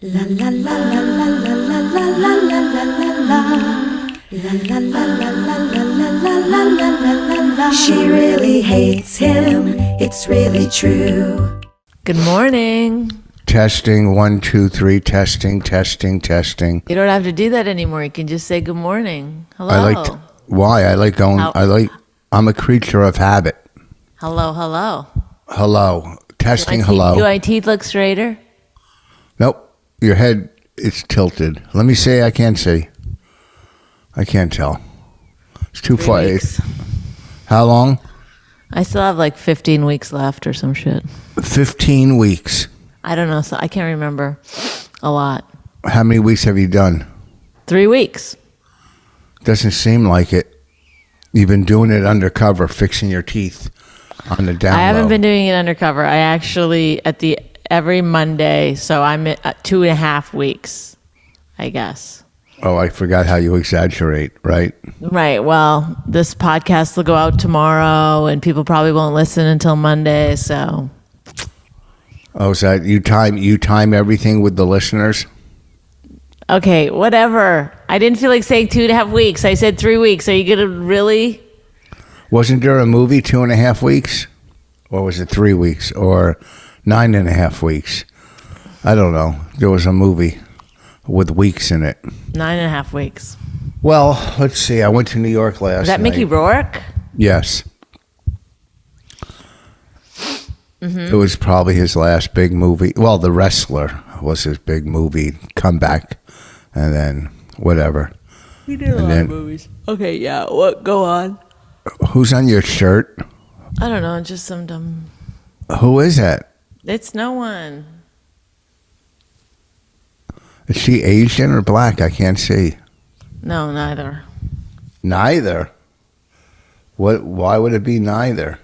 La la la la la la la la la la la la. La la la la la la la la la la la. She really hates him, it's really true. Good morning. Testing, 1, 2, 3, testing. You don't have to do that anymore. You can just say good morning. Hello. I'm a creature of habit. Hello. Hello. Testing, hello. Do my teeth look straighter? Nope. Your head is tilted. Let me say I can't see. I can't tell. It's too 3 far. weeks. How long? I still have like 15 weeks left or some shit. 15 weeks. I don't know. So I can't remember. A lot. How many weeks have you done? 3 weeks. Doesn't seem like it. You've been doing it undercover, fixing your teeth on the down I haven't low. been doing it undercover. I actually, every Monday, so I'm at 2.5 weeks, I guess. Oh, I forgot how you exaggerate, right? Right. Well, this podcast will go out tomorrow, and people probably won't listen until Monday. So, Oh, is that you time everything with the listeners? okay, whatever. I didn't feel like saying 2.5 weeks. I said 3 weeks. Are you gonna really? Wasn't there a movie 2.5 weeks? Or was it 3 weeks? Or 9.5 weeks? I don't know. There was a movie with weeks in it. 9.5 weeks. Well, let's see. I went to New York last night. Is that Mickey Rourke? Yes. It was probably his last big movie. Well, The Wrestler was his big movie comeback. And then whatever. He did a lot of movies. Okay, yeah. What? Go on. Who's on your shirt? I don't know. Just some dumb. Who is that? It's no one. Is she Asian or black? I can't see. No, neither. Neither. Why would it be neither?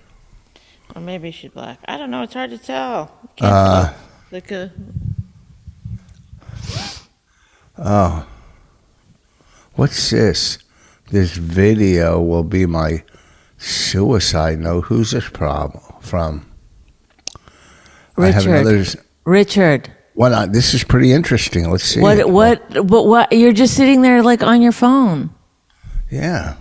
Or maybe she's black. I don't know. It's hard to tell. Can't tell. Oh. What's this? This video will be my suicide note. Who's this from? Richard. This is pretty interesting. Let's see. What? You're just sitting there like on your phone. Yeah.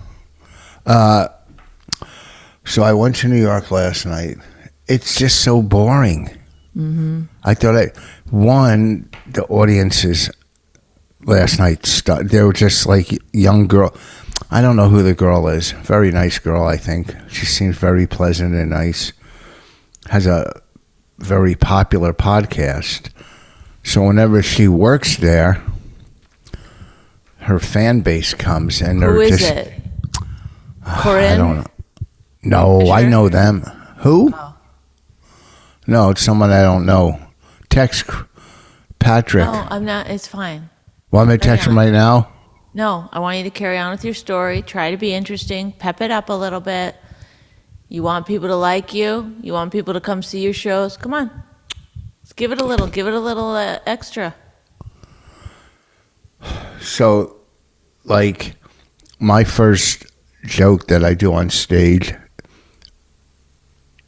So I went to New York last night. It's just so boring. Mm-hmm. I thought the audiences last night, they were just like young girl. I don't know who the girl is. Very nice girl, I think. She seems very pleasant and nice. Has a very popular podcast. So whenever she works there, her fan base comes and they're Who is just... it? Corinne? I don't know. No, Sure. I know them. Who? Oh. No, it's someone I don't know. Text Patrick. No, I'm not. It's fine. Want me to text him right now? No, I want you to carry on with your story. Try to be interesting. Pep it up a little bit. You want people to like you. You want people to come see your shows. Come on. Let's give it a little extra. So, like, my first joke that I do on stage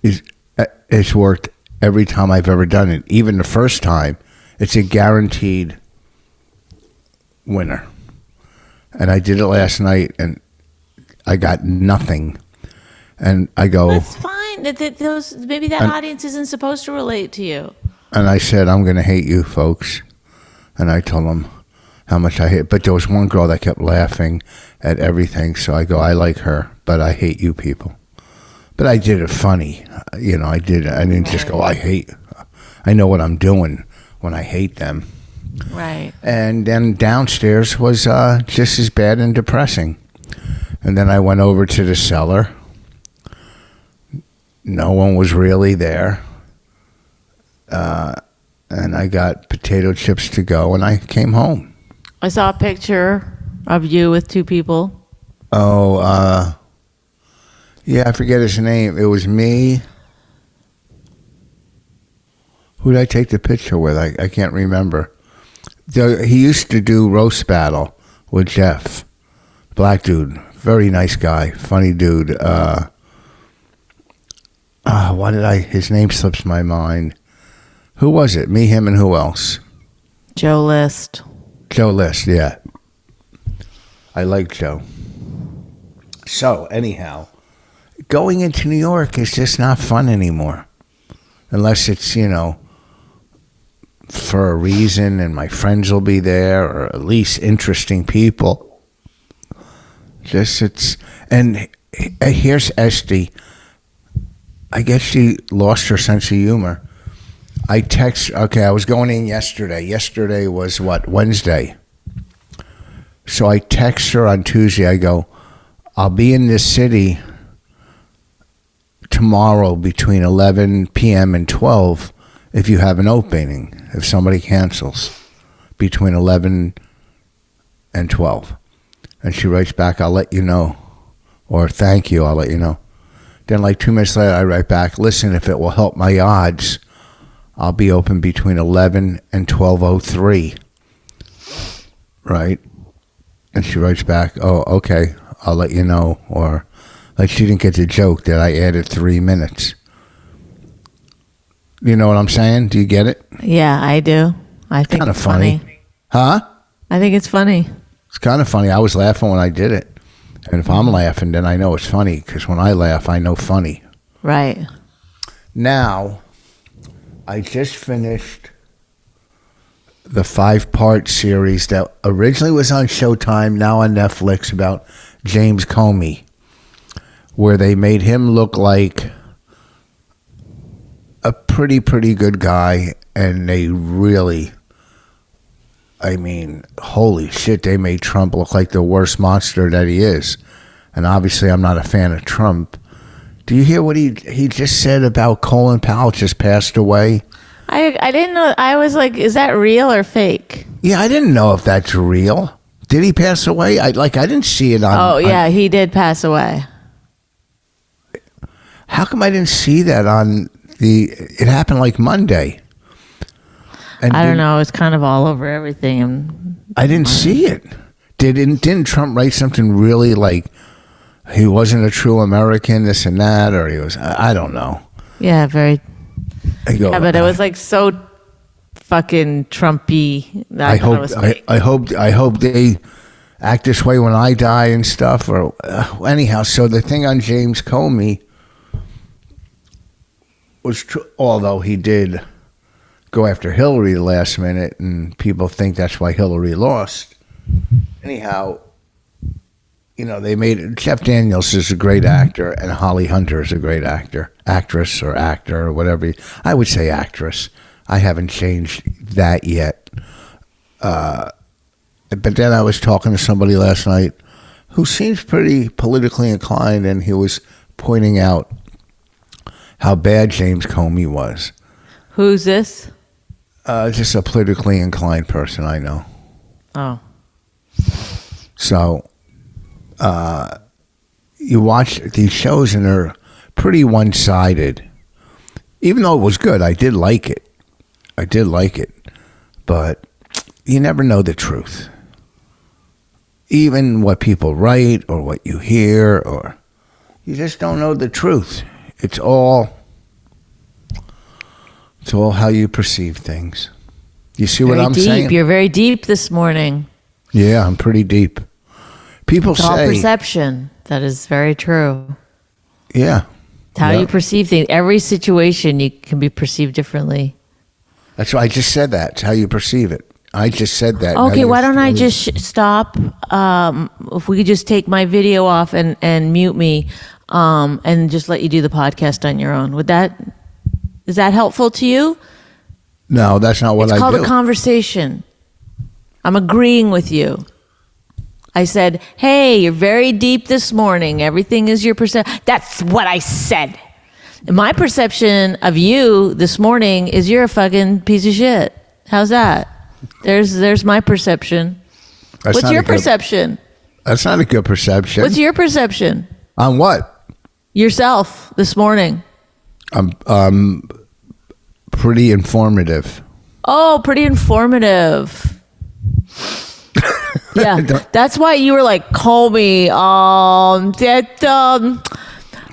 it's worked every time I've ever done it. Even the first time, it's a guaranteed winner. And I did it last night, and I got nothing. And I go... That's fine. Maybe that audience isn't supposed to relate to you. And I said, I'm going to hate you folks. And I told them how much I hate. But there was one girl that kept laughing at everything. So I go, I like her, but I hate you people. But I did it funny. You know, I didn't just go, I know what I'm doing when I hate them. Right. And then downstairs was just as bad and depressing. And then I went over to the cellar. No one was really there. And I got potato chips to go, and I came home. I saw a picture of you with two people. Oh, yeah, I forget his name. It was me. Who did I take the picture with? I can't remember. He used to do Roast Battle with Jeff. Black dude. Very nice guy. Funny dude. His name slips my mind. Who was it? Me, him, and who else? Joe List. Joe List, yeah. I like Joe. So, anyhow, going into New York is just not fun anymore. Unless it's, for a reason and my friends will be there, or at least interesting people. And here's Esty. I guess she lost her sense of humor. I was going in yesterday. Yesterday was what, Wednesday. So I text her on Tuesday. I go, I'll be in this city tomorrow between 11 p.m. and 12 if you have an opening, if somebody cancels between 11 and 12. And she writes back, I'll let you know. Or thank you, I'll let you know. Then like 2 minutes later, I write back, listen, if it will help my odds, I'll be open between 11 and 12:03. Right? And she writes back, oh, okay, I'll let you know. Or like she didn't get the joke that I added 3 minutes. You know what I'm saying? Do you get it? Yeah, I do. I think Kind of it's funny. Huh? I think it's funny. It's kind of funny. I was laughing when I did it. And if I'm laughing, then I know it's funny. Because when I laugh, I know funny. Right. Now, I just finished the 5-part series that originally was on Showtime, now on Netflix, about James Comey, where they made him look like a pretty good guy, and they really, holy shit, they made Trump look like the worst monster that he is. And obviously I'm not a fan of Trump. Do you hear what he just said about Colin Powell just passed away? I didn't know. I was like, is that real or fake? Yeah, I didn't know if that's real. Did he pass away? I didn't see it on. Oh, yeah, he did pass away. How come I didn't see that on it happened like Monday. And I don't know. It's kind of all over everything. I didn't see it. Didn't Trump write something really like he wasn't a true American, this and that, or he was, I don't know. Yeah, very. Yeah, but it was like so fucking Trumpy. I hope they act this way when I die and stuff. Or anyhow, so the thing on James Comey was true, although he did go after Hillary the last minute, and people think that's why Hillary lost. Anyhow, they made Jeff Daniels is a great actor, and Holly Hunter is a great actress or whatever. I would say actress. I haven't changed that yet. But then I was talking to somebody last night who seems pretty politically inclined, and he was pointing out how bad James Comey was. Who's this? Just a politically inclined person I know. Oh. So, you watch these shows and they're pretty one-sided. Even though it was good, I did like it. But you never know the truth. Even what people write or what you hear, or you just don't know the truth. It's all how you perceive things. You see what I'm saying? You're very deep this morning. Yeah, I'm pretty deep. People It's say... all perception. That is very true. Yeah. It's how you perceive things. Every situation you can be perceived differently. That's why I just said that. It's how you perceive it. I just said that. Okay, why don't I just stop? If we could just take my video off and mute me, and just let you do the podcast on your own. Is that helpful to you? No, that's not what I do. It's called a conversation. I'm agreeing with you. I said, hey, you're very deep this morning. Everything is your perception. That's what I said. My perception of you this morning is you're a fucking piece of shit. How's that? There's my perception. What's your perception? That's not a good perception. What's your perception? On what? Yourself this morning. I'm pretty informative. Oh, pretty informative. Yeah, that's why you were like, call me.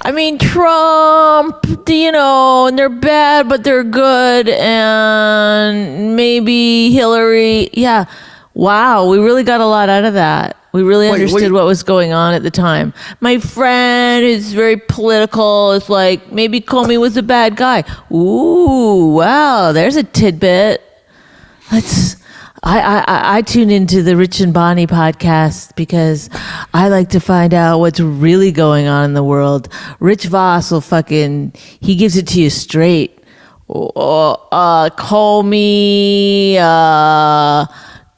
I mean, Trump, and they're bad, but they're good. And maybe Hillary. Yeah. Wow. We really got a lot out of that. We really understood what was going on at the time. My friend is very political. It's like, maybe Comey was a bad guy. Ooh, wow. There's a tidbit. I tune into the Rich and Bonnie podcast because I like to find out what's really going on in the world. Rich Voss will he gives it to you straight. Comey,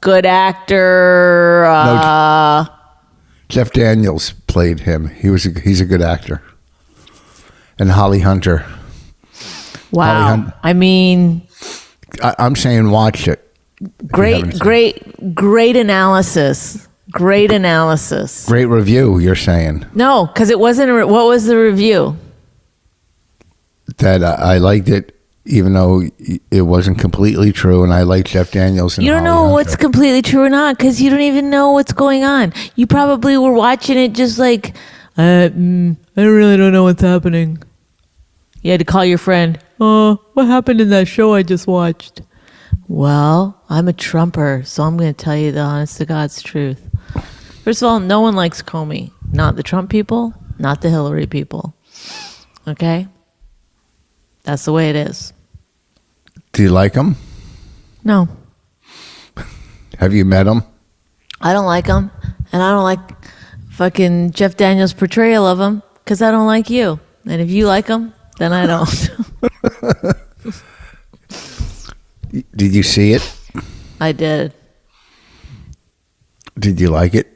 good actor. Jeff Daniels played him. He's a good actor. And Holly Hunter. Wow. I mean, I'm saying watch it. Great analysis. Great analysis. Great review, you're saying. No, because it wasn't. What was the review? That I liked it, even though it wasn't completely true, and I liked Jeff Daniels. And you don't know what's completely true or not because you don't even know what's going on. You probably were watching it just like, I really don't know what's happening. You had to call your friend. Oh, what happened in that show I just watched? Well, I'm a Trumper, so I'm going to tell you the honest to God's truth. First of all, no one likes Comey. Not the Trump people, not the Hillary people. Okay? That's the way it is. Do you like him? No. Have you met him? I don't like him, and I don't like fucking Jeff Daniels' portrayal of him because I don't like you. And if you like him, then I don't. Did you see it? I did. Did you like it?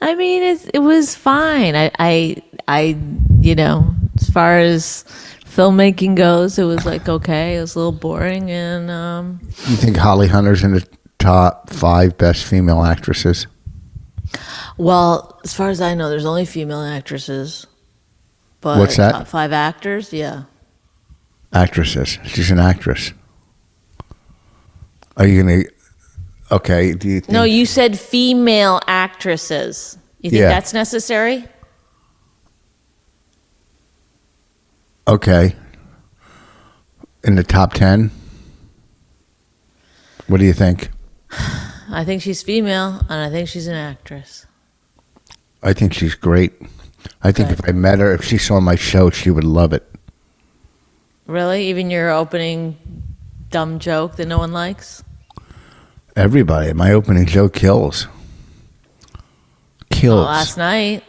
I mean, it was fine. I as far as filmmaking goes, it was like okay. It was a little boring, and You think Holly Hunter's in the top 5 best female actresses? Well, as far as I know, there's only female actresses. But what's that? Top 5 actors, yeah. Actresses. She's an actress. Are you gonna? Okay. Do you think? No, you said female actresses. You think that's necessary? Okay. In the top 10? What do you think? I think she's female, and I think she's an actress. I think she's great. I think if I met her, if she saw my show, she would love it. Really? Even your opening dumb joke that no one likes? Everybody. My opening joke kills. Well, last night.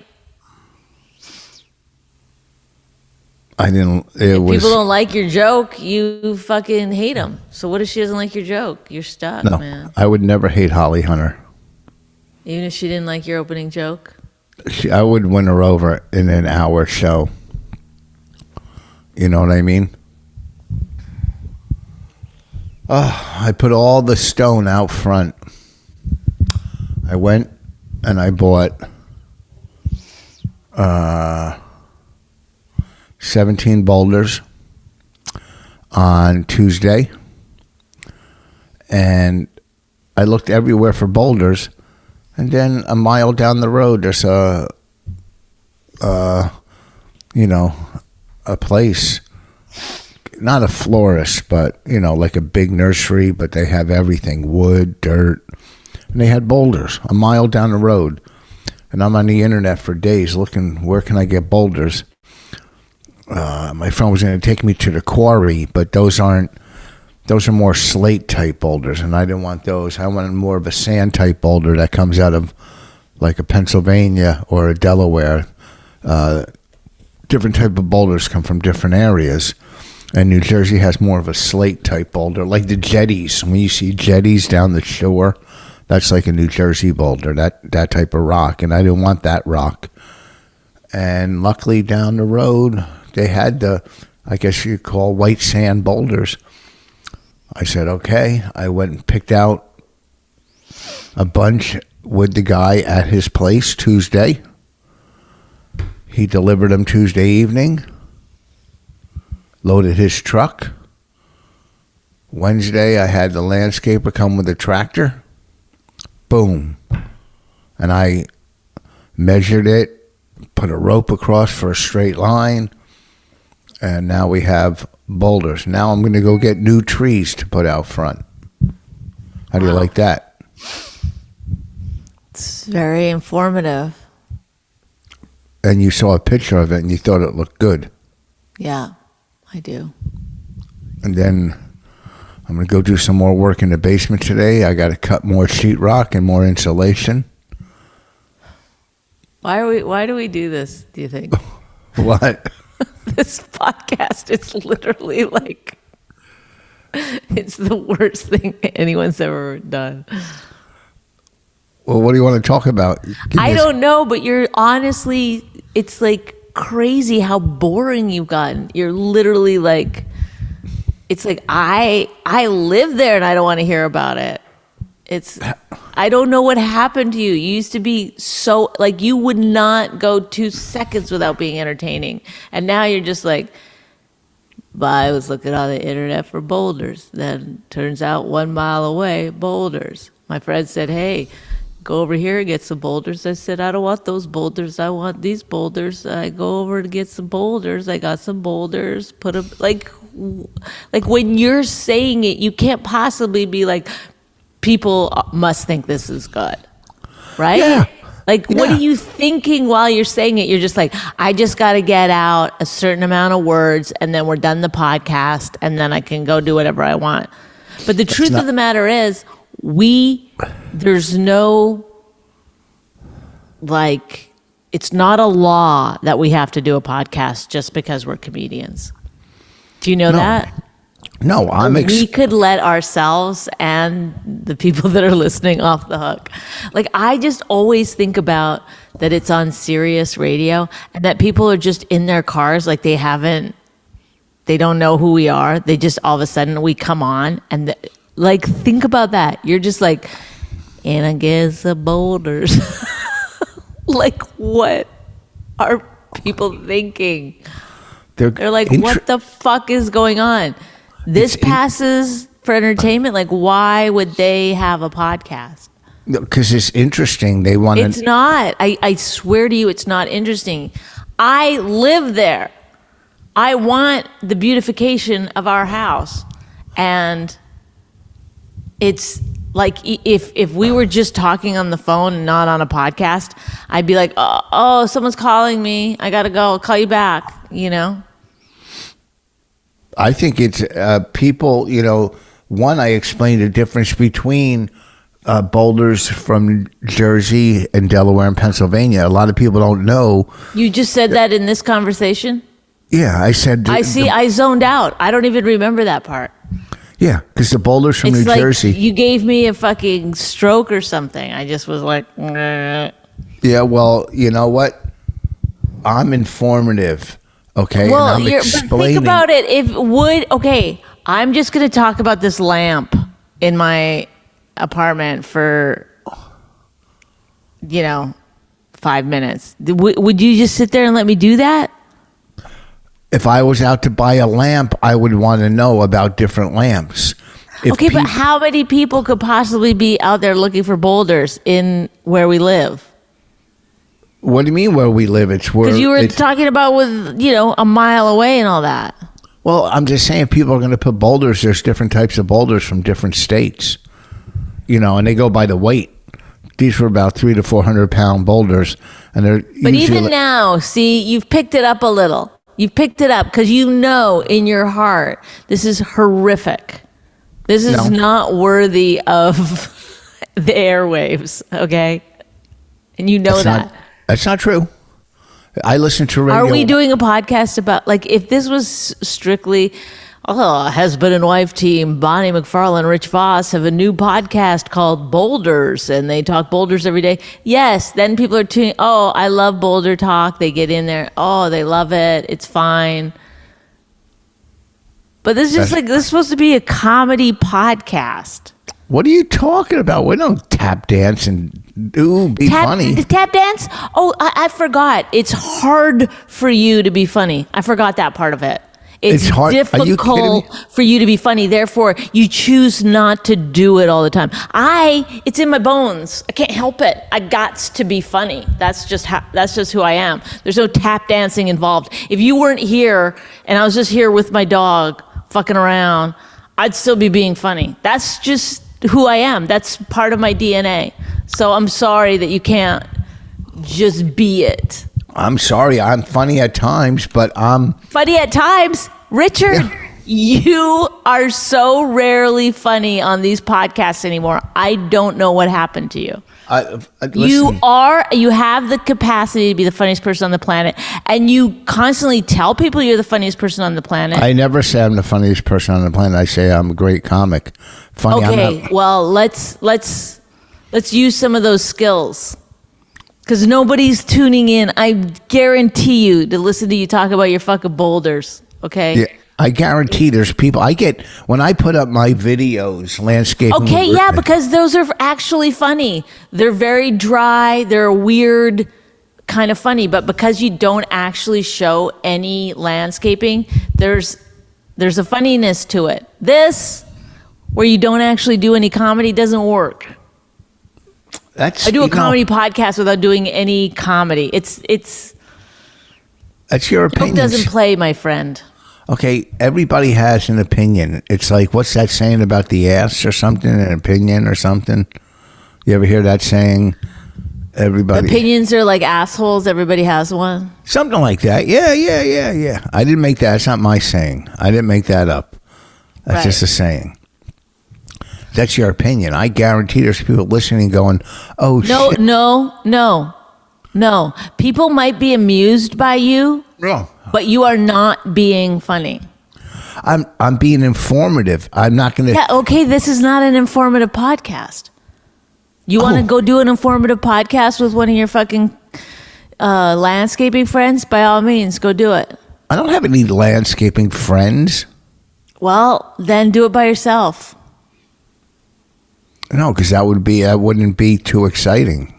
I didn't. If people don't like your joke, you fucking hate them. So what if she doesn't like your joke? You're stuck, man. I would never hate Holly Hunter. Even if she didn't like your opening joke? I would win her over in an hour show. You know what I mean? I put all the stone out front. I went and I bought 17 boulders on Tuesday. And I looked everywhere for boulders. And then a mile down the road, there's a place, not a florist, but, like a big nursery, but they have everything, wood, dirt. And they had boulders a mile down the road. And I'm on the internet for days looking, where can I get boulders? My friend was going to take me to the quarry, but those are more slate type boulders, and I didn't want those. I wanted more of a sand type boulder that comes out of like a Pennsylvania or a Delaware. Different type of boulders come from different areas, and New Jersey has more of a slate type boulder, like the jetties. When you see jetties down the shore, that's like a New Jersey boulder, that type of rock, and I didn't want that rock. And luckily down the road, they had I guess you'd call white sand boulders. I said, okay. I went and picked out a bunch with the guy at his place Tuesday. He delivered them Tuesday evening, loaded his truck. Wednesday, I had the landscaper come with a tractor. Boom. And I measured it, put a rope across for a straight line, and now we have boulders. Now I'm going to go get new trees to put out front. How do you like that? It's very informative. And you saw a picture of it and you thought it looked good. Yeah, I do. And then I'm going to go do some more work in the basement today. I got to cut more sheetrock and more insulation. Why do we do this, do you think? What? This podcast is literally like, it's the worst thing anyone's ever done. Well, what do you want to talk about? I don't know, but you're honestly, it's like crazy how boring you've gotten. You're literally like, it's like, I live there and I don't want to hear about it. I don't know what happened to you. You used to be so, like, you would not go 2 seconds without being entertaining. And now you're just like, but I was looking on the internet for boulders. Then turns out 1 mile away, boulders. My friend said, hey, go over here and get some boulders. I said, I don't want those boulders. I want these boulders. I go over to get some boulders. I got some boulders. Put them, like when you're saying it, you can't possibly be like, people must think this is good, right? Yeah. Like, what are you thinking while you're saying it? You're just like, I just got to get out a certain amount of words, and then we're done the podcast, and then I can go do whatever I want. But the truth of the matter is, there's no, like, it's not a law that we have to do a podcast just because we're comedians. Do you know that? No, we could let ourselves and the people that are listening off the hook. Like, I just always think about that it's on Sirius radio and that people are just in their cars, like they don't know who we are. They just, all of a sudden we come on and like, think about that. You're just like, and I guess the boulders. Like, what are people thinking? They're like, what the fuck is going on? This passes for entertainment. Like, why would they have a podcast? Because it's interesting. They want to. It's not. I swear to you, it's not interesting. I live there. I want the beautification of our house. And it's like, if we were just talking on the phone and not on a podcast, I'd be like, oh, someone's calling me. I got to go. I'll call you back, you know? I think it's people, one, I explained the difference between boulders from Jersey and Delaware and Pennsylvania. A lot of people don't know. You just said that in this conversation? Yeah, I said. I zoned out. I don't even remember that part. Yeah, because the boulders from New Jersey. You gave me a fucking stroke or something. I just was like, nah. Yeah, well, you know what? I'm informative. Okay, well, and I'm explaining. But think about it. I'm just going to talk about this lamp in my apartment for, 5 minutes. Would you just sit there and let me do that? If I was out to buy a lamp, I would want to know about different lamps. But how many people could possibly be out there looking for boulders in where we live? What do you mean where we live? It's where. Because you were talking about with, a mile away and all that. Well, I'm just saying people are going to put boulders. There's different types of boulders from different states, and they go by the weight. These were about 300 to 400 pound boulders. And they're. But even now, see, you've picked it up a little. You've picked it up because in your heart, this is horrific. This is not worthy of the airwaves, okay? And you know that. That's not true. I listen to radio. Are we doing a podcast about, like, if this was strictly, husband and wife team, Bonnie McFarlane, Rich Voss, have a new podcast called Boulders, and they talk boulders every day. Yes, then people are tuning, I love Boulder Talk. They get in there. Oh, they love it. It's fine. But this is this is supposed to be a comedy podcast. What are you talking about? We don't tap dance and be funny. Tap dance? Oh, I forgot. It's hard for you to be funny. I forgot that part of it. It's hard. Are you kidding difficult me? for you to be funny. Therefore, you choose not to do it all the time. It's in my bones. I can't help it. I gots to be funny. That's just who I am. There's no tap dancing involved. If you weren't here and I was just here with my dog fucking around, I'd still be being funny. That's just who I am. That's part of my DNA. So I'm sorry that you can't just be it. I'm sorry. I'm funny at times, but I'm Funny at times. Richard, you are so rarely funny on these podcasts anymore. I don't know what happened to you. listen, You have the capacity to be the funniest person on the planet, and you constantly tell people you're the funniest person on the planet. I never say I'm the funniest person on the planet. I say I'm a great comic. Funny. Okay, well, let's use some of those skills. Because nobody's tuning in, I guarantee you, to listen to you talk about your fucking boulders, okay? Yeah, I guarantee there's people. When I put up my videos, landscaping. Okay, yeah, because those are actually funny. They're very dry, they're weird, kind of funny, but because you don't actually show any landscaping, there's a funniness to it. This, where you don't actually do any comedy, doesn't work. I do a comedy podcast without doing any comedy. It's That's your joke opinion. doesn't play, my friend. Okay, everybody has an opinion. It's like, what's that saying about the ass or something? An opinion or something? You ever hear that saying? Everybody. Opinions are like assholes. Everybody has one. Something like that. Yeah. I didn't make that. It's not my saying. I didn't make that up. That's Right. just a saying. That's your opinion. I guarantee there's people listening going, oh, shit. No. People might be amused by you, No. but you are not being funny. I'm being informative. I'm not going to. Yeah, okay, this is not an informative podcast. You want to go do an informative podcast with one of your fucking landscaping friends? By all means, go do it. I don't have any landscaping friends. Well, then do it by yourself. No, because that wouldn't be too exciting.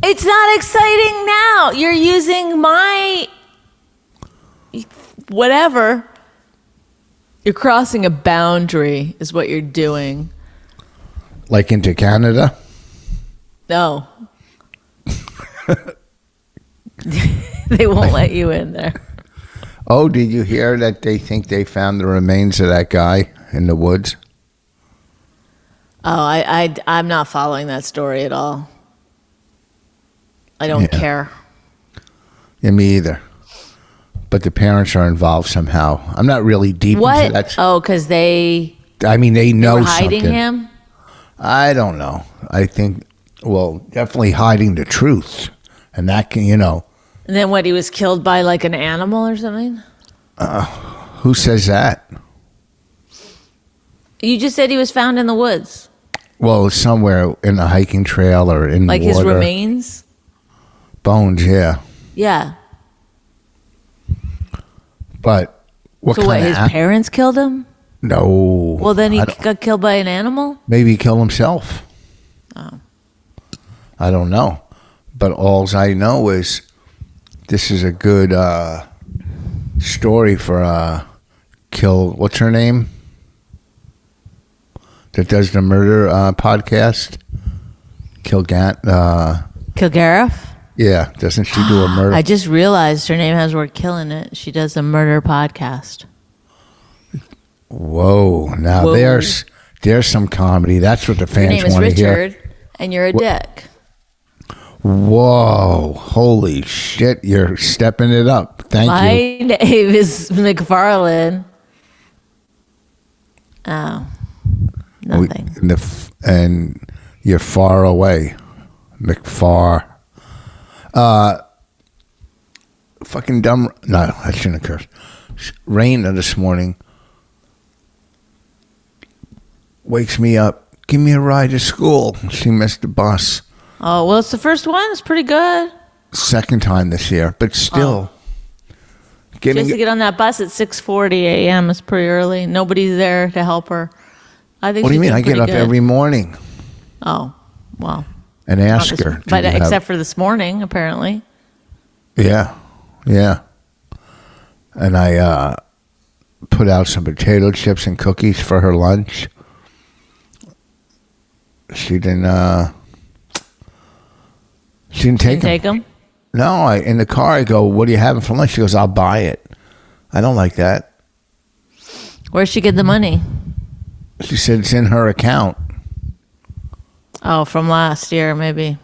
It's not exciting now. You're using my whatever. You're crossing a boundary is what you're doing. Like into Canada? No. They won't let you in there. Oh, did you hear that they think they found the remains of that guy in the woods? Oh, I'm not following that story at all. I don't care. Yeah, me either. But the parents are involved somehow. I'm not really deep into that. Oh, because they I mean, they know were hiding something. him? I don't know. I think, well, definitely hiding the truth. And that can, And then what, he was killed by like an animal or something? who says that? You just said he was found in the woods. Well, somewhere in a hiking trail or in Like water. his remains? Bones, yeah. Yeah. But what So what, kind his of... parents killed him? No. Well, then he I don't- got killed by an animal? Maybe he killed himself. Oh. I don't know. But alls I know is this is a good story for what's her name? That does the murder podcast? Kilgariff? Yeah, doesn't she do a murder? I just realized her name has the word kill in it. She does a murder podcast. Whoa, now Whoa. there's some comedy. That's what the Your fans name is want to hear. Richard, and you're a dick. Whoa, holy shit, you're stepping it up. Thank My you. name is McFarlane. Oh, nothing. And you're far away. McFar. Fucking dumb. No, I shouldn't have cursed. Rain this morning wakes me up. Give me a ride to school. She missed the bus. Oh, well, it's the first one. It's pretty good. Second time this year, but still. Just to get on that bus at 6:40 a.m. is pretty early. Nobody's there to help her. I think. What do you she's mean? doing I get pretty up good. every morning Oh, well. and not ask this- her. But "Do you have-" except for this morning, apparently. Yeah. and I put out some potato chips and cookies for her lunch. She didn't take them. them? No, in the car I go, "What are you having for lunch?" She goes, "I'll buy it." I don't like that. Where'd she get the money? She said it's in her account. Oh, from last year, maybe.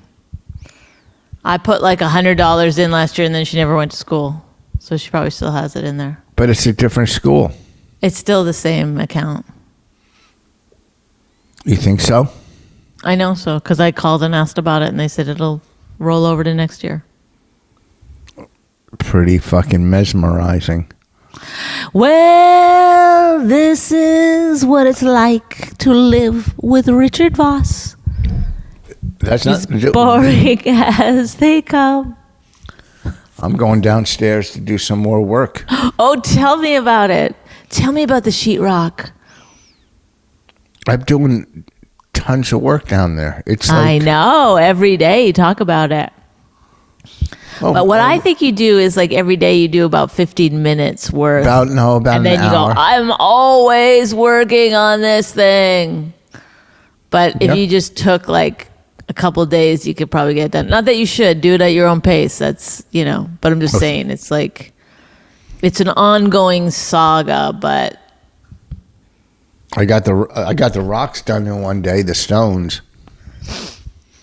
I put like $100 in last year, and then she never went to school. So she probably still has it in there. But it's a different school. It's still the same account. You think so? I know so, because I called and asked about it, and they said it'll roll over to next year. Pretty fucking mesmerizing. Well, this is what it's like to live with Richard Voss. That's As not boring as they come. I'm going downstairs to do some more work. Oh, tell me about it. Tell me about the sheetrock. I'm doing tons of work down there. It's like, I know. Every day you talk about it. But what I think you do is like every day you do about 15 minutes worth. about and then an you hour. go, I'm always working on this thing. But if Yep. you just took like a couple of days, you could probably get it done. Not that you should do it at your own pace. That's, but I'm just saying it's like, it's an ongoing saga, but I got the rocks done in one day, the stones.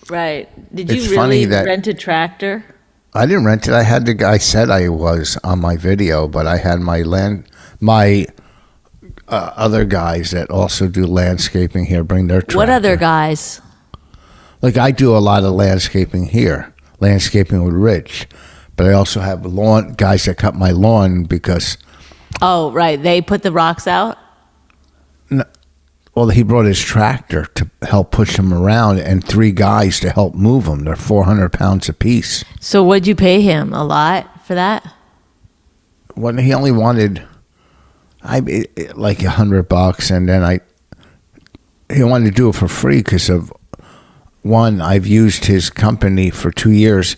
right. Did It's you funny really that- rent a tractor? I didn't rent it. I had the guy said I was on my video, but I had my other guys that also do landscaping here bring their tractor. What other guys? Like I do a lot of landscaping here, landscaping with Rich, but I also have lawn guys that cut my lawn because, Oh, right. They put the rocks out? well, he brought his tractor to help push them around and 3 guys to help move them. They're 400 pounds apiece. So what'd you pay him? A lot for that? When he only wanted, like $100, and then he wanted to do it for free because of one. I've used his company for 2 years,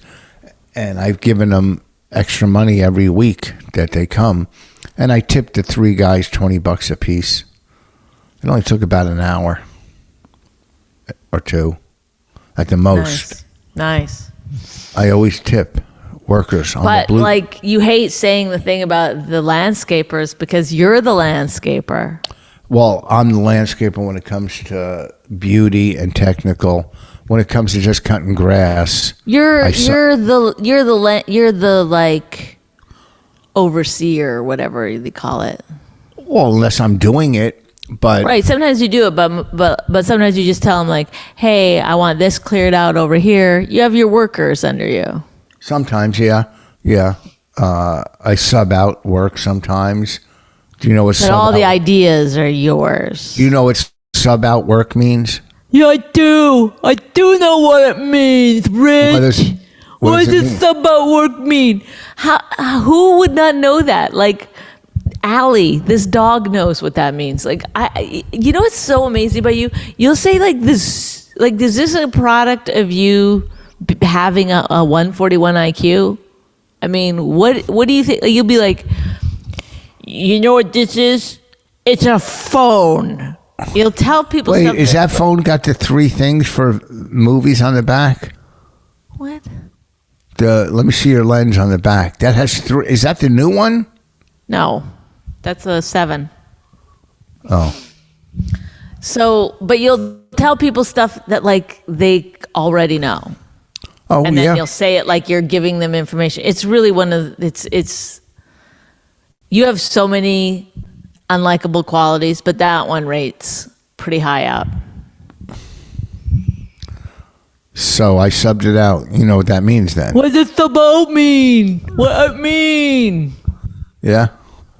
and I've given them extra money every week that they come, and I tipped the 3 guys $20 a piece. It only took about an hour or 2 at the most. Nice. I always tip workers on the But blue. like you hate saying the thing about the landscapers because you're the landscaper. Well, I'm the landscaper when it comes to beauty and technical. When it comes to just cutting grass, You're the like overseer or whatever they call it. well, unless I'm doing it, but Right. Sometimes you do it, but sometimes you just tell them like, "Hey, I want this cleared out over here." You have your workers under you. sometimes, yeah. I sub out work sometimes. Do you know what But sub all the out? ideas are yours. You know what sub out work means? Yeah, I do. I do know what it means, Rich. What does it mean? sub out work mean? Who would not know that? Like, Allie, this dog knows what that means. Like, you know what's so amazing about you? You'll say like this, like, is this a product of you having a 141 IQ? I mean, what do you think? You'll be like, you know what this is? It's a phone. You'll tell people Wait, something. is that phone got the 3 things for movies on the back? What? Let me see your lens on the back. That has 3. Is that the new one? No, that's a 7. Oh. So, but you'll tell people stuff that like they already know. Oh, And then yeah. you'll say it like you're giving them information. It's really it's you have so many unlikable qualities, but that one rates pretty high up. So I subbed it out. You know what that means then? What does about mean? What it mean? Yeah?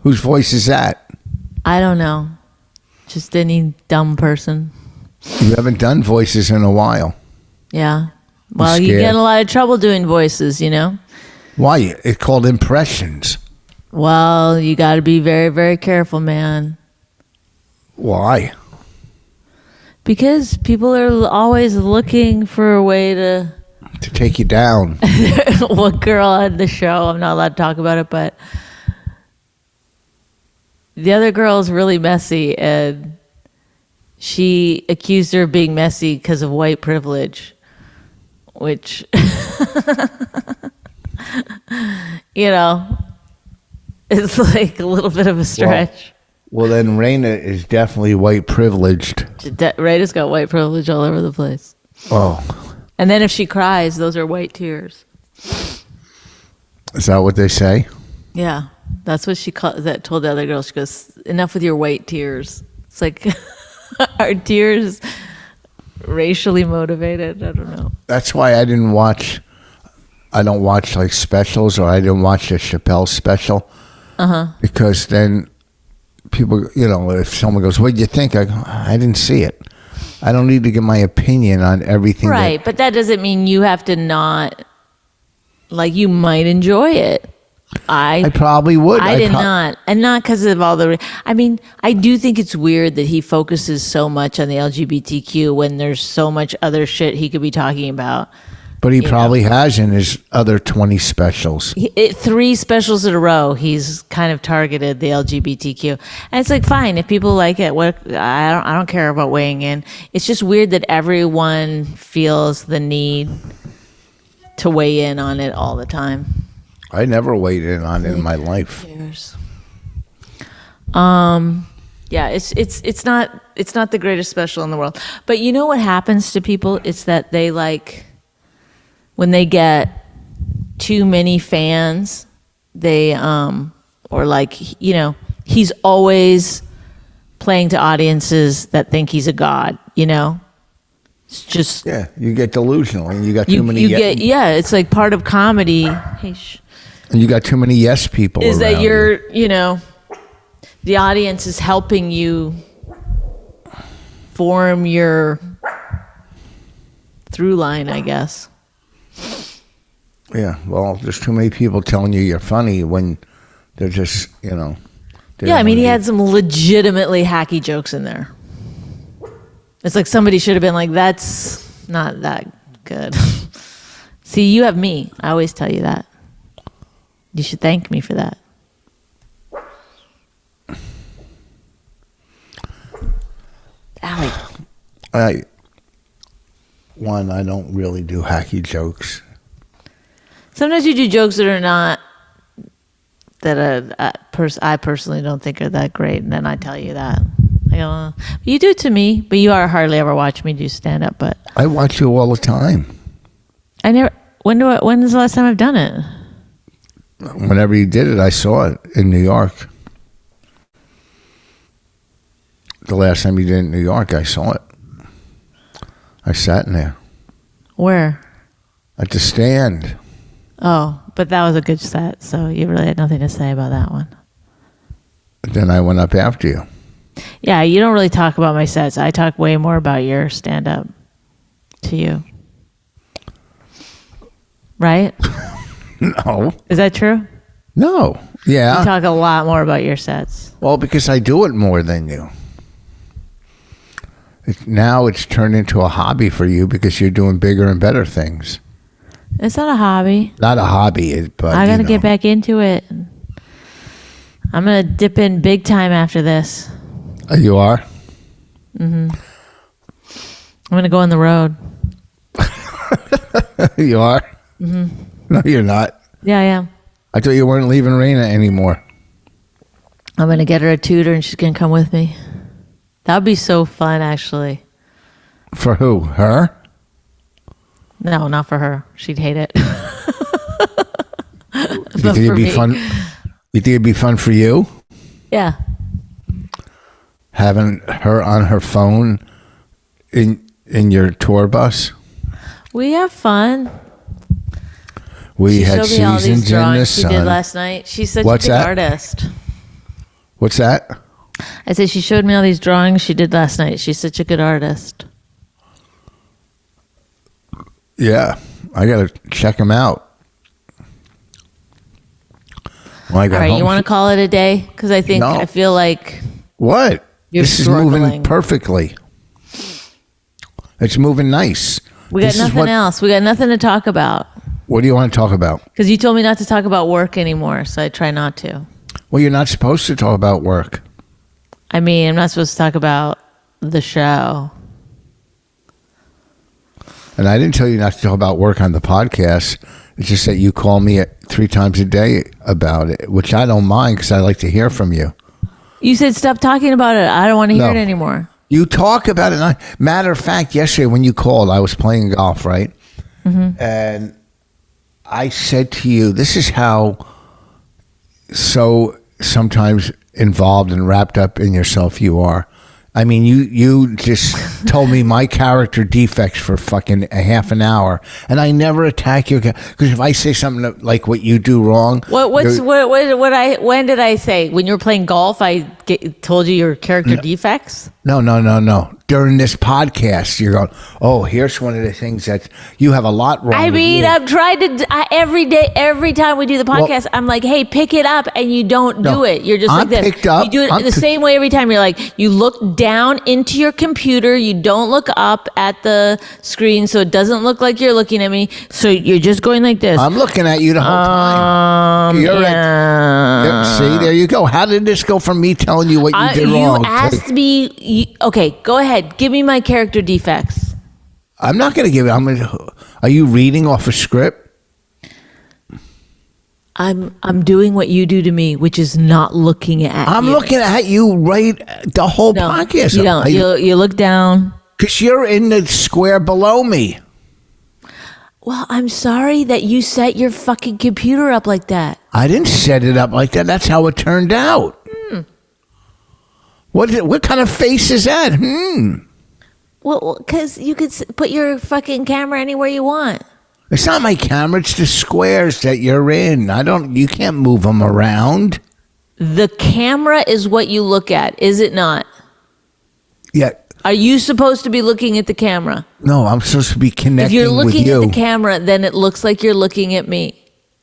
Whose voice is that? I don't know. Just any dumb person. You haven't done voices in a while. Yeah. Well, you scared. get in a lot of trouble doing voices, you know? Why? It's called impressions. Well, you got to be very, very careful, man. Why? Because people are always looking for a way to. To take you down. What girl had the show? I'm not allowed to talk about it, but the other girl's really messy, and she accused her of being messy because of white privilege, which, you know, is like a little bit of a stretch. Well, then Raina is definitely white privileged. Raina's got white privilege all over the place. Oh. And then if she cries, those are white tears. Is that what they say? Yeah. That's what told the other girl. She goes, enough with your white tears. It's like, are tears racially motivated? I don't know. That's why I don't watch like specials, or I didn't watch the Chappelle special. Because then people, if someone goes, what did you think? I go, I didn't see it. I don't need to give my opinion on everything. Right, but that doesn't mean you have to not, like, you might enjoy it. I probably would. I did not. And not because of all I do think it's weird that he focuses so much on the LGBTQ when there's so much other shit he could be talking about. But he probably has in his other 20 specials. 3 specials in a row, he's kind of targeted the LGBTQ. And it's like, fine, if people like it, I don't care about weighing in. It's just weird that everyone feels the need to weigh in on it all the time. I never weighed in on it in my life. Yeah, it's not the greatest special in the world. But you know what happens to people? It's that they when they get too many fans, they he's always playing to audiences that think he's a god, It's just you get delusional and you got too many. It's like part of comedy. And you got too many yes people. Is that you're, the audience is helping you form your through line, I guess. Yeah, well, there's too many people telling you you're funny when they're just, Yeah, I mean, he had some legitimately hacky jokes in there. It's like somebody should have been like, that's not that good. See, you have me. I always tell you that. You should thank me for that. Allie. I don't really do hacky jokes. Sometimes you do jokes that are not, I personally don't think are that great, and then I tell you that. I go, you do it to me, but you hardly ever watch me do stand-up. But I watch you all the time. I never. When is the last time I've done it? Whenever you did it, I saw it in New York. The last time you did it in New York, I saw it. I sat in there. Where? At the stand. Oh, but that was a good set, so you really had nothing to say about that one. Then I went up after you. Yeah, you don't really talk about my sets. I talk way more about your stand-up to you. Right? No. Is that true? No. Yeah. You talk a lot more about your sets. Well, because I do it more than you. Now it's turned into a hobby for you because you're doing bigger and better things. It's not a hobby. Not a hobby, but I got to get back into it. I'm going to dip in big time after this. You are? Mm-hmm. I'm going to go on the road. You are? Mm-hmm. No, you're not. Yeah, I am. I thought you weren't leaving Raina anymore. I'm going to get her a tutor and she's going to come with me. That would be so fun, actually. For who? Her? No, not for her. She'd hate it. You think it'd be fun? You think it'd be fun for you? Yeah. Having her on her phone in your tour bus? We have fun. We she had showed me all these seasons in the drawings she sun. did last night. She's such What's a good that? artist. What's that? I said she showed me all these drawings she did last night. She's such a good artist. Yeah, I gotta check them out. When I got All right, home, you want to call it a day? Because I think No. I feel like what? You're This is struggling. moving perfectly. It's moving nice. we got This is nothing what- else. We got nothing to talk about. What do you want to talk about? Because you told me not to talk about work anymore, so I try not to. Well, you're not supposed to talk about work. I mean, I'm not supposed to talk about the show. And I didn't tell you not to talk about work on the podcast. It's just that you call me 3 times a day about it, which I don't mind because I like to hear from you. You said stop talking about it. I don't want to hear it anymore. You talk about it. Matter of fact, yesterday when you called, I was playing golf, right? Mm-hmm. And I said to you, this is how so sometimes involved and wrapped up in yourself you are. I mean, you just told me my character defects for fucking a half an hour, and I never attack you because if I say something like what you do wrong, when did I say when you were playing golf? I told you your character defects. No. During this podcast, you're going, oh, here's one of the things that you have a lot wrong. I mean, I've tried to every time we do the podcast, I'm like, hey, pick it up, and you don't do it. You're just like this. You do it the same way every time. You're like, you look down into your computer, you don't look up at the screen, so it doesn't look like you're looking at me. So you're just going like this. I'm looking at you the whole time. See, there you go. How did this go from me telling you what you did wrong? You asked me. Okay, go ahead. Give me my character defects. I'm not going to give it. Are you reading off a script? I'm doing what you do to me, which is not looking at you. I'm looking at you right the whole podcast. You don't. You look down. Because you're in the square below me. Well, I'm sorry that you set your fucking computer up like that. I didn't set it up like that. That's how it turned out. What kind of face is that? Well, because you could put your fucking camera anywhere you want. It's not my camera. It's the squares that you're in. You can't move them around. The camera is what you look at, is it not? Yeah. Are you supposed to be looking at the camera? No, I'm supposed to be connecting with you. If you're looking at the camera, then it looks like you're looking at me.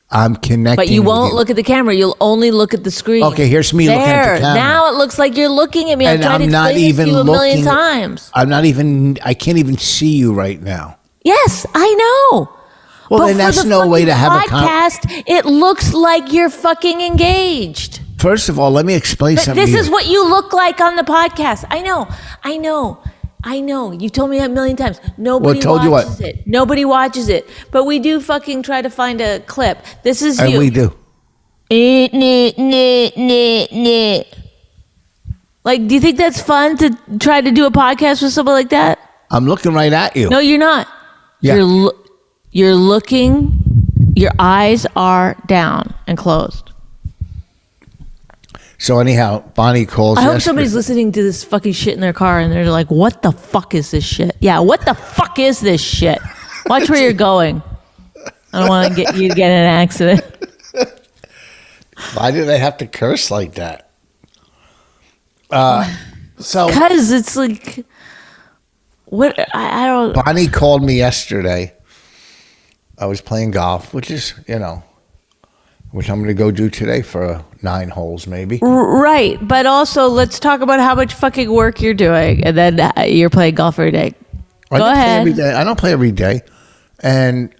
I'm connecting. But you won't look at the camera. You'll only look at the screen. Okay, here's me looking at the camera. Now it looks like you're looking at me. I've tried to explain this to you a million times. I can't even see you right now. Yes, I know. Well, then that's no way to have a podcast. It looks like you're fucking engaged. First of all, let me explain something. This is what you look like on the podcast. I know. You've told me that a million times. Nobody watches it. Nobody watches it. But we do fucking try to find a clip. This is you. And we do. Like, do you think that's fun to try to do a podcast with somebody like that? I'm looking right at you. No, you're not. Yeah. You're looking. Your eyes are down and closed. So anyhow, Bonnie calls. I hope somebody's listening to this fucking shit in their car and they're like, what the fuck is this shit? Yeah, what the fuck is this shit? Watch where you're going. I don't want to get you to get in an accident. Why do they have to curse like that? Because it's like, what? I don't. Bonnie called me yesterday. I was playing golf, which is, which I'm going to go do today for 9 holes maybe. Right. But also, let's talk about how much fucking work you're doing. And then you're playing golf every day. Go ahead. I don't play every day. And,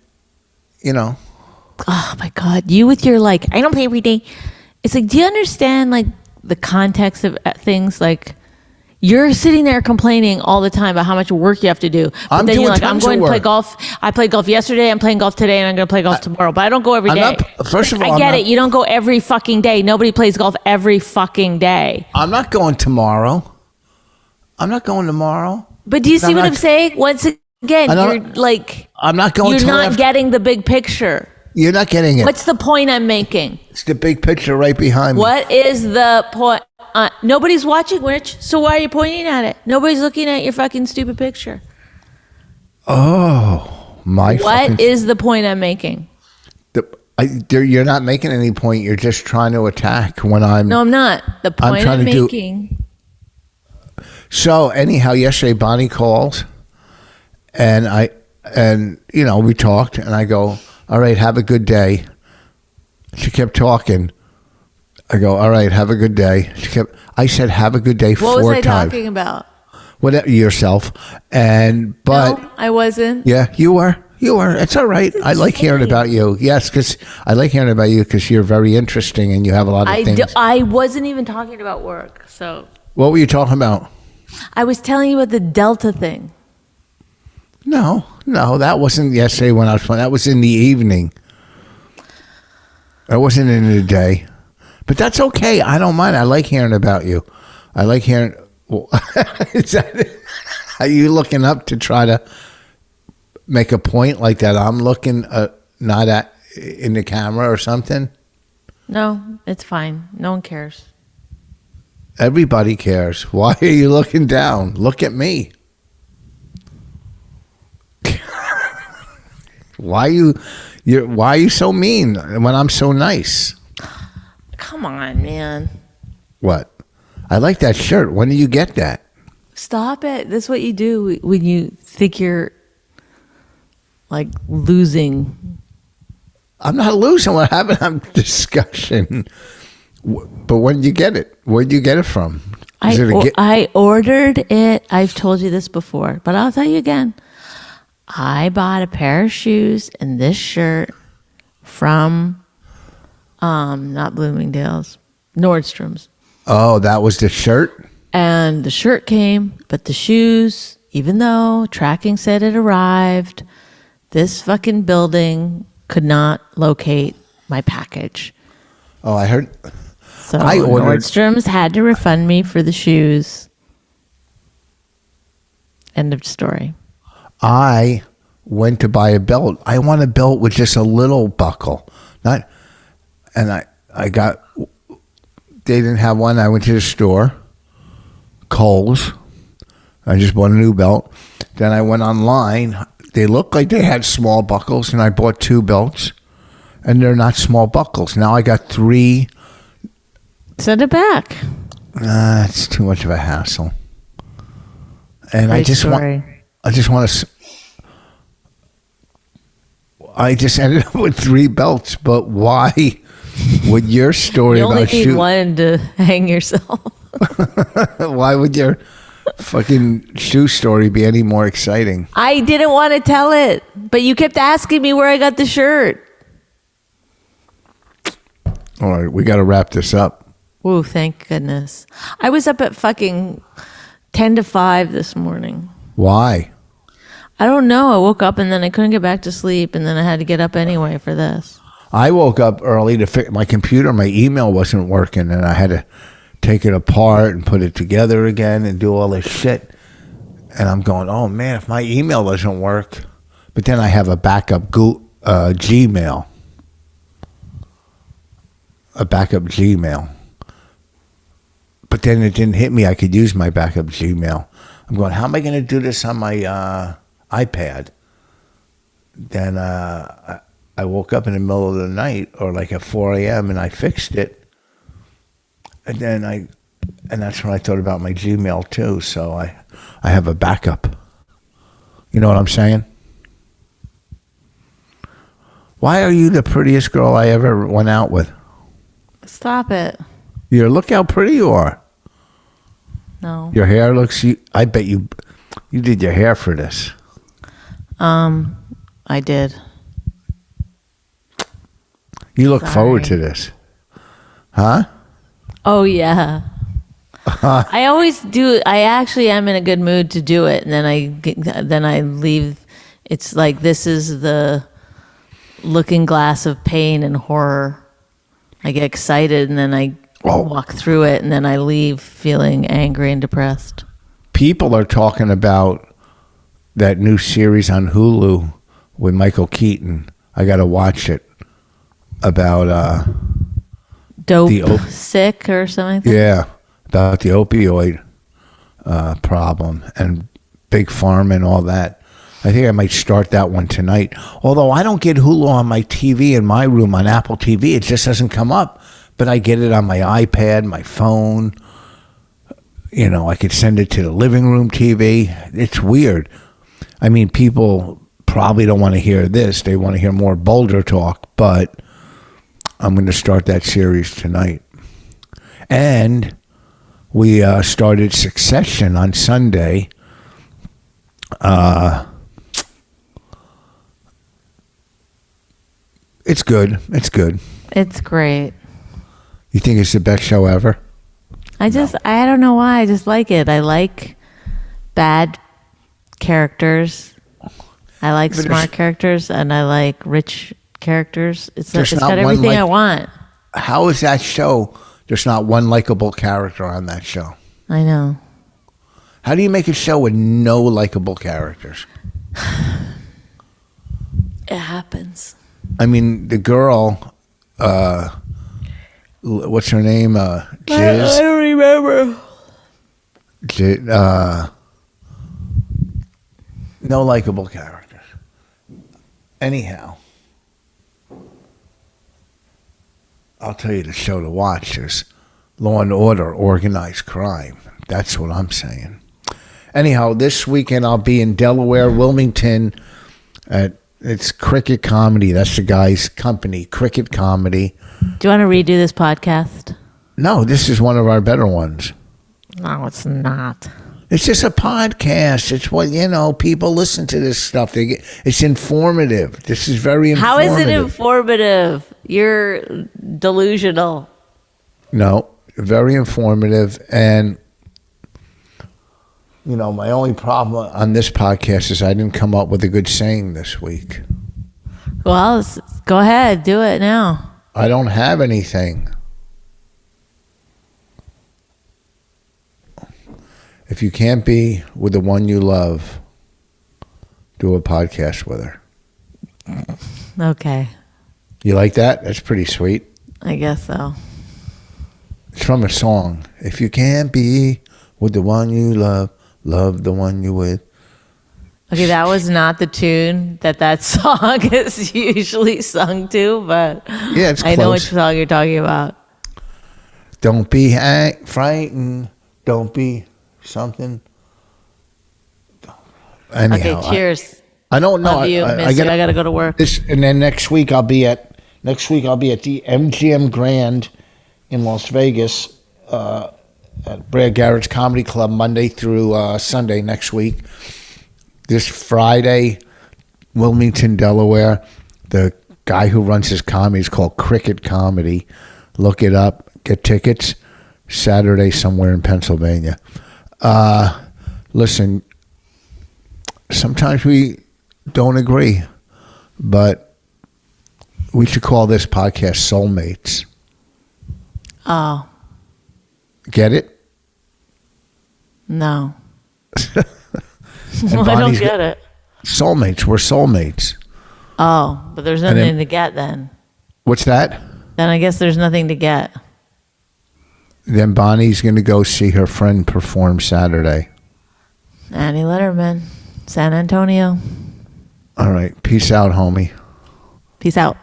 Oh, my God. You with your, I don't play every day. It's like, do you understand, the context of things? You're sitting there complaining all the time about how much work you have to do. But then you're like, I'm going to play golf. I played golf yesterday. I'm playing golf today, and I'm going to play golf tomorrow. But I don't go every day. First of all, I get it. You don't go every fucking day. Nobody plays golf every fucking day. I'm not going tomorrow. But do you see what I'm saying? Once again, I'm not going. You're not getting the big picture. You're not getting it. What's the point I'm making? It's the big picture right behind me. What is the point? Nobody's watching, Rich. So why are you pointing at it? Nobody's looking at your fucking stupid picture. Oh, What is the point I'm making? You're not making any point. You're just trying to attack when I'm... No, I'm not. The point I'm making... So anyhow, yesterday Bonnie calls and we talked and I go, all right, have a good day. She kept talking. I go, all right, have a good day. I said, have a good day 4 times. What was I talking about? Whatever, yourself. No, I wasn't. Yeah, you were. It's all right. I like hearing about you. Yes, because I like hearing about you because you're very interesting and you have a lot of things. I wasn't even talking about work. So What were you talking about? I was telling you about the Delta thing. No, that wasn't yesterday when I was playing. That was in the evening. That wasn't in the day. But that's okay. I don't mind. I like hearing about you. I like hearing. Well, are you looking up to try to make a point like that? I'm looking not at in the camera or something. No, it's fine. No one cares. Everybody cares. Why are you looking down? Look at me. Why are you so mean when I'm so nice? Come on, man. What? I like that shirt. When did you get that? Stop it. That's what you do when you think you're like losing. I'm not losing. We're having a discussion. But when did you get it? Where did you get it from? I ordered it. I've told you this before, but I'll tell you again. I bought a pair of shoes and this shirt from not Bloomingdale's, Nordstrom's. Oh, that was the shirt? And the shirt came, but the shoes, even though tracking said it arrived, this fucking building could not locate my package. Oh, I heard. So I ordered. Nordstrom's had to refund me for the shoes. End of story. I went to buy a belt. I want a belt with just a little buckle. They didn't have one. I went to the store, Kohl's. I just bought a new belt. Then I went online. They looked like they had small buckles, and I bought 2 belts, and they're not small buckles. Now I got 3. Send it back. It's too much of a hassle. And I just want to. I just ended up with 3 belts, but why would your story You only about need shoe? one to hang yourself. Why would your fucking shoe story be any more exciting? I didn't want to tell it, but you kept asking me where I got the shirt. All right, we got to wrap this up. Woo, thank goodness. I was up at fucking 10 to 5 this morning. Why? I don't know. I woke up and then I couldn't get back to sleep, and then I had to get up anyway for this. I woke up early to fix my computer. My email wasn't working, and I had to take it apart and put it together again and do all this shit. And I'm going, oh man, if my email doesn't work. But then I have a backup Gmail. A backup Gmail. But then it didn't hit me. I could use my backup Gmail. I'm going, how am I going to do this on my iPad? Then I woke up in the middle of the night, or like at 4 a.m., and I fixed it. And then that's when I thought about my Gmail too. So I have a backup. You know what I'm saying? Why are you the prettiest girl I ever went out with? Stop it. Look how pretty you are. No. Your hair looks. I bet you did your hair for this. I did. You look Sorry. forward to this, huh? Oh yeah. I always do. I actually am in a good mood to do it, and then I leave. It's like this is the looking glass of pain and horror. I get excited, and then I walk through it, and then I leave feeling angry and depressed. People are talking about that new series on Hulu with Michael Keaton. I got to watch it. About Dope sick or something like that? Yeah, about the opioid problem and Big Pharma and all that. I think I might start that one tonight. Although I don't get Hulu on my TV in my room on Apple TV. It just doesn't come up. But I get it on my iPad, my phone. You know, I could send it to the living room TV. It's weird. I mean, people probably don't want to hear this. They want to hear more Boulder talk. But I'm going to start that series tonight. And we started Succession on Sunday. It's good. It's good. It's great. You think it's the best show ever? I don't know why. I just like it. I like bad characters. I like smart characters, and I like rich characters. It's got everything I want. How is that show? There's not one likable character on that show. I know. How do you make a show with no likable characters? It happens. I mean, the girl, what's her name? Jiz? I don't remember. No likable characters. Anyhow, I'll tell you the show to watch is Law and Order, Organized Crime. That's what I'm saying. Anyhow, this weekend I'll be in Delaware, Wilmington. It's Cricket Comedy. That's the guy's company, Cricket Comedy. Do you want to redo this podcast? No, this is one of our better ones. No, it's not. It's just a podcast. It's what, people listen to this stuff. It's informative. This is very informative. How is it informative? You're delusional. No, very informative. And, my only problem on this podcast is I didn't come up with a good saying this week. Well, go ahead. Do it now. I don't have anything. If you can't be with the one you love, do a podcast with her. Okay. You like that? That's pretty sweet. I guess so. It's from a song. If you can't be with the one you love, love the one you with. Okay, that was not the tune that song is usually sung to, but yeah, it's I close. know which song you're talking about. Don't be frightened. Don't be something. Anyhow, okay, cheers. I don't know. Love you, miss you. I gotta go to work. And then next week I'll be at the MGM Grand in Las Vegas at Brad Garrett's Comedy Club Monday through Sunday next week. This Friday, Wilmington, Delaware. The guy who runs his comedy is called Cricket Comedy. Look it up. Get tickets. Saturday somewhere in Pennsylvania. Listen, sometimes we don't agree, but we should call this podcast Soulmates. Oh. Get it? No. I don't get it. Soulmates. We're soulmates. Oh, but there's nothing to get then. What's that? Then I guess there's nothing to get. Then Bonnie's going to go see her friend perform Saturday. Annie Letterman, San Antonio. All right. Peace out, homie. Peace out.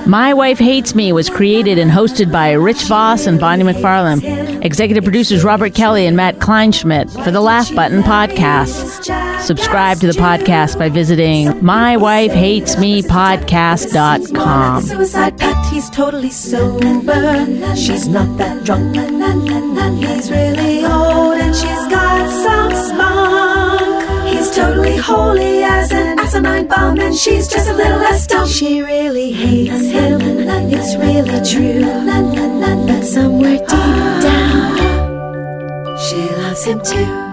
My Wife Hates Me was created and hosted by Rich Voss and Bonnie McFarlane. Executive producers Robert Kelly and Matt Kleinschmidt for the Laugh Button Podcast. Subscribe to the podcast by visiting mywifehatesmepodcast.com. Suicide pact, he's totally sober. She's not that drunk. He's really old and she's got some spunk. He's totally holy as an asinine bomb, and she's just a little less dumb. She really hates him, it's really true. But somewhere deep down, she loves him too.